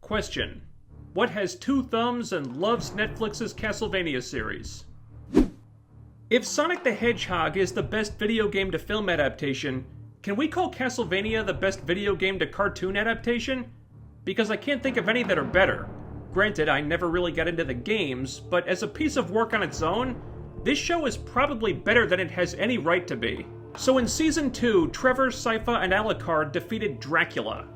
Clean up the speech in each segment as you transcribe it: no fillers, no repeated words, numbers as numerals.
Question: what has two thumbs and loves Netflix's Castlevania series? If Sonic the Hedgehog is the best video game to film adaptation, can we call Castlevania the best video game to cartoon adaptation? Because I can't think of any that are better. Granted, I never really got into the games, but as a piece of work on its own, this show is probably better than it has any right to be. So in Season 2, Trevor, Sypha, and Alucard defeated Dracula.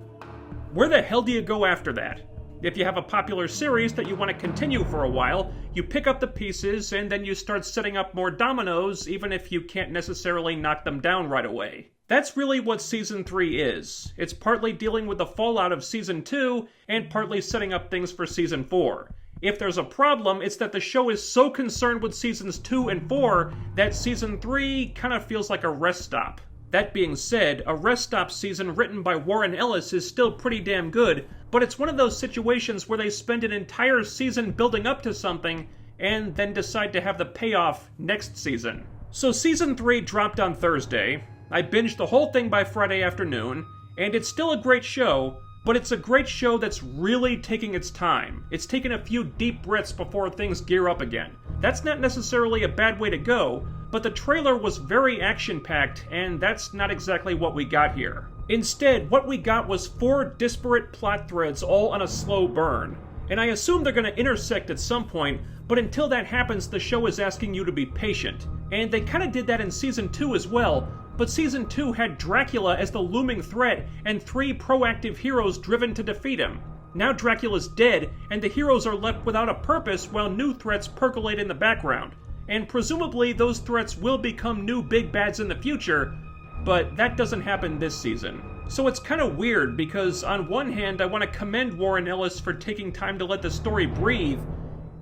Where the hell do you go after that? If you have a popular series that you want to continue for a while, you pick up the pieces and then you start setting up more dominoes, even if you can't necessarily knock them down right away. That's really what Season 3 is. It's partly dealing with the fallout of Season 2, and partly setting up things for Season 4. If there's a problem, it's that the show is so concerned with Seasons 2 and 4 that Season 3 kind of feels like a rest stop. That being said, a rest stop season written by Warren Ellis is still pretty damn good, but it's one of those situations where they spend an entire season building up to something, and then decide to have the payoff next season. So Season 3 dropped on Thursday. I binged the whole thing by Friday afternoon, and it's still a great show, but it's a great show that's really taking its time. It's taken a few deep breaths before things gear up again. That's not necessarily a bad way to go, but the trailer was very action-packed, and that's not exactly what we got here. Instead, what we got was 4 disparate plot threads all on a slow burn. And I assume they're going to intersect at some point, but until that happens, the show is asking you to be patient. And they kind of did that in Season 2 as well, but Season 2 had Dracula as the looming threat, and 3 proactive heroes driven to defeat him. Now Dracula's dead, and the heroes are left without a purpose while new threats percolate in the background. And presumably those threats will become new big bads in the future, but that doesn't happen this season. So it's kind of weird, because on one hand I want to commend Warren Ellis for taking time to let the story breathe,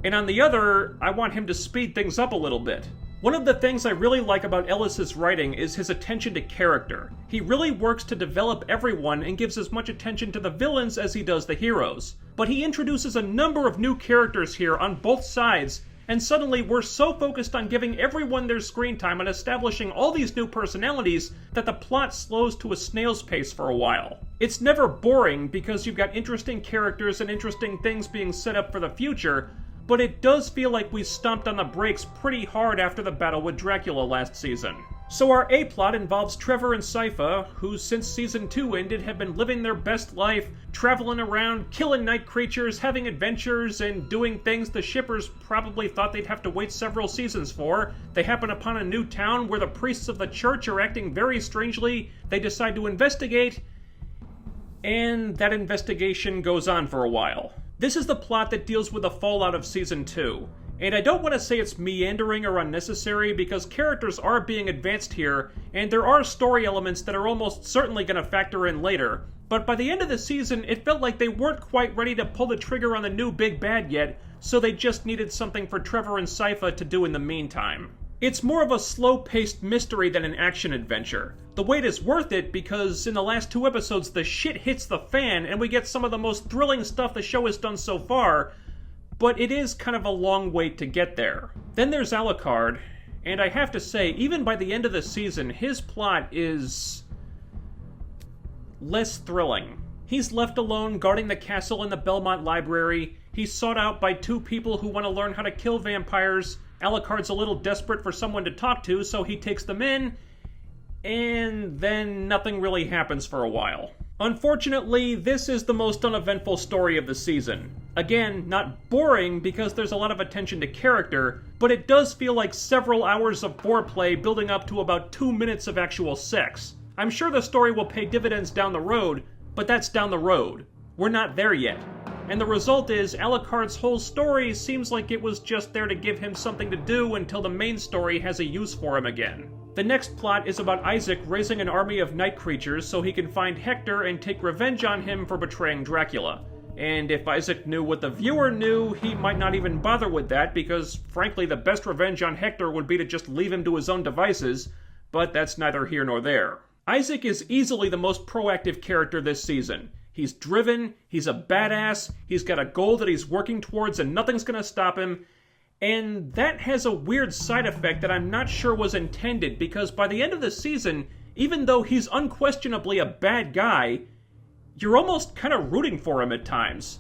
and on the other, I want him to speed things up a little bit. One of the things I really like about Ellis's writing is his attention to character. He really works to develop everyone and gives as much attention to the villains as he does the heroes. But he introduces a number of new characters here on both sides, and suddenly we're so focused on giving everyone their screen time and establishing all these new personalities that the plot slows to a snail's pace for a while. It's never boring because you've got interesting characters and interesting things being set up for the future, but it does feel like we stomped on the brakes pretty hard after the battle with Dracula last season. So our A-plot involves Trevor and Sypha, who since Season 2 ended have been living their best life, traveling around, killing night creatures, having adventures, and doing things the shippers probably thought they'd have to wait several seasons for. They happen upon a new town where the priests of the church are acting very strangely. They decide to investigate, and that investigation goes on for a while. This is the plot that deals with the fallout of Season 2. And I don't want to say it's meandering or unnecessary, because characters are being advanced here, and there are story elements that are almost certainly going to factor in later. But by the end of the season, it felt like they weren't quite ready to pull the trigger on the new big bad yet, so they just needed something for Trevor and Sypha to do in the meantime. It's more of a slow-paced mystery than an action-adventure. The wait is worth it because in the last 2 episodes the shit hits the fan and we get some of the most thrilling stuff the show has done so far, but it is kind of a long wait to get there. Then there's Alucard, and I have to say, even by the end of the season, his plot is less thrilling. He's left alone guarding the castle in the Belmont Library. He's sought out by 2 people who want to learn how to kill vampires. Alucard's a little desperate for someone to talk to, so he takes them in, and then nothing really happens for a while. Unfortunately, this is the most uneventful story of the season. Again, not boring because there's a lot of attention to character, but it does feel like several hours of foreplay building up to about 2 minutes of actual sex. I'm sure the story will pay dividends down the road, but that's down the road. We're not there yet. And the result is, Alucard's whole story seems like it was just there to give him something to do until the main story has a use for him again. The next plot is about Isaac raising an army of night creatures so he can find Hector and take revenge on him for betraying Dracula. And if Isaac knew what the viewer knew, he might not even bother with that, because frankly the best revenge on Hector would be to just leave him to his own devices, but that's neither here nor there. Isaac is easily the most proactive character this season. He's driven, he's a badass, he's got a goal that he's working towards and nothing's gonna stop him, and that has a weird side effect that I'm not sure was intended, because by the end of the season, even though he's unquestionably a bad guy, you're almost kind of rooting for him at times.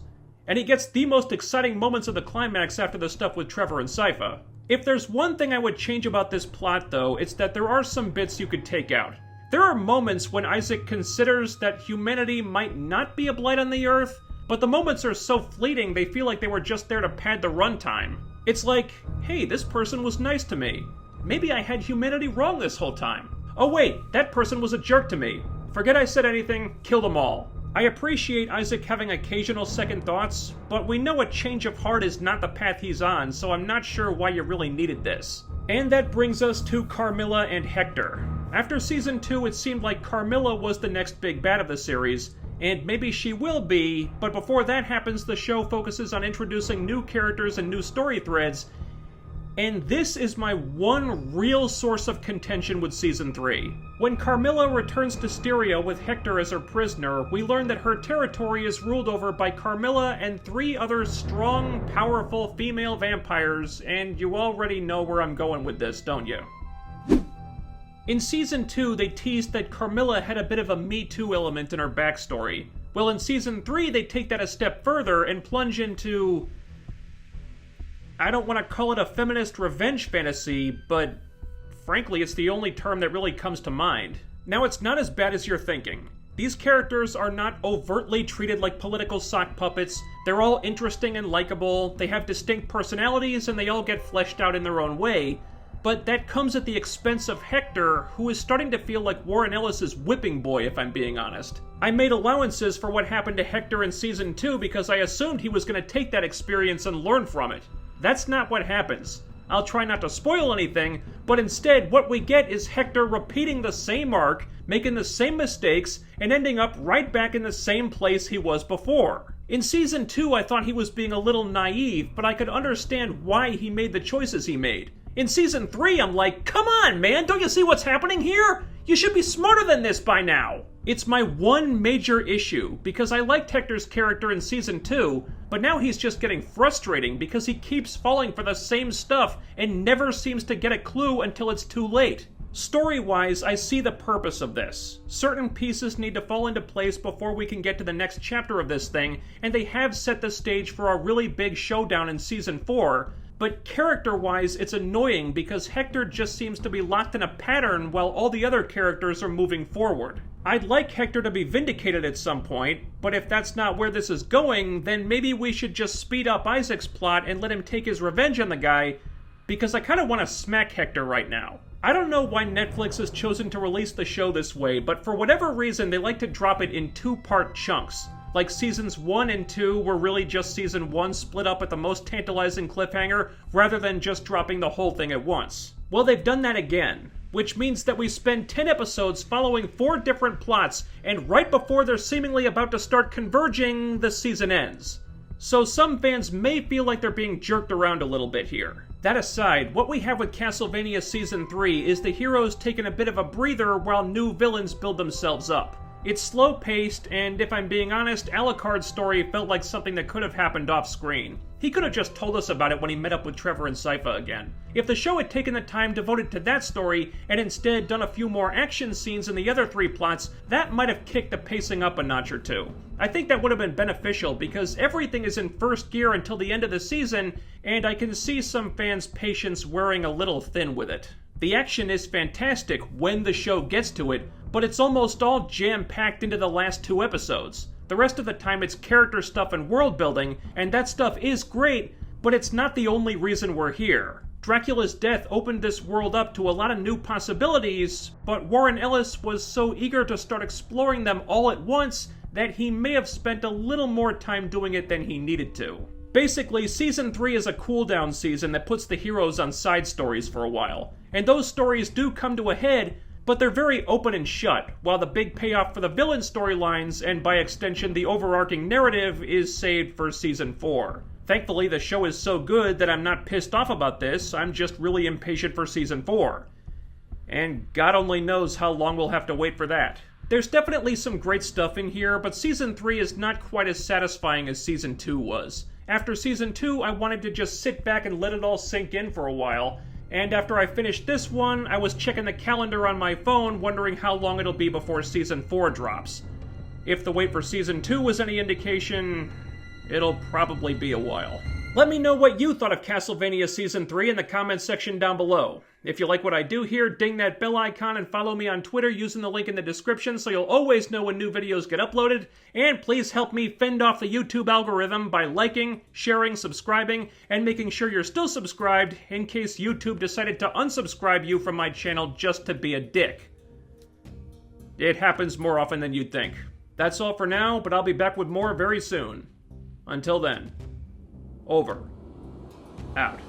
and he gets the most exciting moments of the climax after the stuff with Trevor and Sypha. If there's one thing I would change about this plot, though, it's that there are some bits you could take out. There are moments when Isaac considers that humanity might not be a blight on the Earth, but the moments are so fleeting they feel like they were just there to pad the runtime. It's like, hey, this person was nice to me. Maybe I had humanity wrong this whole time. Oh wait, that person was a jerk to me. Forget I said anything, kill them all. I appreciate Isaac having occasional second thoughts, but we know a change of heart is not the path he's on, so I'm not sure why you really needed this. And that brings us to Carmilla and Hector. After Season 2, it seemed like Carmilla was the next big bad of the series, and maybe she will be, but before that happens, the show focuses on introducing new characters and new story threads, and this is my one real source of contention with Season 3. When Carmilla returns to Styria with Hector as her prisoner, we learn that her territory is ruled over by Carmilla and 3 other strong, powerful female vampires, and you already know where I'm going with this, don't you? In Season 2, they teased that Carmilla had a bit of a Me Too element in her backstory. Well, in Season 3, they take that a step further and plunge into... I don't want to call it a feminist revenge fantasy, but frankly, it's the only term that really comes to mind. Now, it's not as bad as you're thinking. These characters are not overtly treated like political sock puppets. They're all interesting and likable, they have distinct personalities, and they all get fleshed out in their own way. But that comes at the expense of Hector, who is starting to feel like Warren Ellis's whipping boy, if I'm being honest. I made allowances for what happened to Hector in Season 2 because I assumed he was going to take that experience and learn from it. That's not what happens. I'll try not to spoil anything, but instead what we get is Hector repeating the same arc, making the same mistakes, and ending up right back in the same place he was before. In Season 2, I thought he was being a little naive, but I could understand why he made the choices he made. In Season 3, I'm like, come on, man, don't you see what's happening here? You should be smarter than this by now. It's my one major issue, because I liked Hector's character in Season 2, but now he's just getting frustrating because he keeps falling for the same stuff and never seems to get a clue until it's too late. Story-wise, I see the purpose of this. Certain pieces need to fall into place before we can get to the next chapter of this thing, and they have set the stage for a really big showdown in Season 4, but character-wise, it's annoying because Hector just seems to be locked in a pattern while all the other characters are moving forward. I'd like Hector to be vindicated at some point, but if that's not where this is going, then maybe we should just speed up Isaac's plot and let him take his revenge on the guy, because I kind of want to smack Hector right now. I don't know why Netflix has chosen to release the show this way, but for whatever reason, they like to drop it in 2-part chunks. Like Seasons 1 and 2 were really just Season 1 split up at the most tantalizing cliffhanger, rather than just dropping the whole thing at once. Well, they've done that again, which means that we spend 10 episodes following 4 different plots, and right before they're seemingly about to start converging, the season ends. So some fans may feel like they're being jerked around a little bit here. That aside, what we have with Castlevania Season 3 is the heroes taking a bit of a breather while new villains build themselves up. It's slow-paced, and if I'm being honest, Alucard's story felt like something that could have happened off-screen. He could have just told us about it when he met up with Trevor and Sypha again. If the show had taken the time devoted to that story, and instead done a few more action scenes in the other 3 plots, that might have kicked the pacing up a notch or 2. I think that would have been beneficial, because everything is in first gear until the end of the season, and I can see some fans' patience wearing a little thin with it. The action is fantastic when the show gets to it, but it's almost all jam-packed into the last 2 episodes. The rest of the time it's character stuff and world building, and that stuff is great, but it's not the only reason we're here. Dracula's death opened this world up to a lot of new possibilities, but Warren Ellis was so eager to start exploring them all at once that he may have spent a little more time doing it than he needed to. Basically, Season 3 is a cooldown season that puts the heroes on side stories for a while, and those stories do come to a head, but they're very open and shut, while the big payoff for the villain storylines, and by extension the overarching narrative, is saved for Season 4. Thankfully, the show is so good that I'm not pissed off about this, I'm just really impatient for Season 4. And God only knows how long we'll have to wait for that. There's definitely some great stuff in here, but Season 3 is not quite as satisfying as Season 2 was. After Season 2, I wanted to just sit back and let it all sink in for a while, and after I finished this one, I was checking the calendar on my phone, wondering how long it'll be before Season 4 drops. If the wait for Season 2 was any indication, it'll probably be a while. Let me know what you thought of Castlevania Season 3 in the comments section down below. If you like what I do here, ding that bell icon and follow me on Twitter using the link in the description so you'll always know when new videos get uploaded. And please help me fend off the YouTube algorithm by liking, sharing, subscribing, and making sure you're still subscribed in case YouTube decided to unsubscribe you from my channel just to be a dick. It happens more often than you'd think. That's all for now, but I'll be back with more very soon. Until then, over. Out.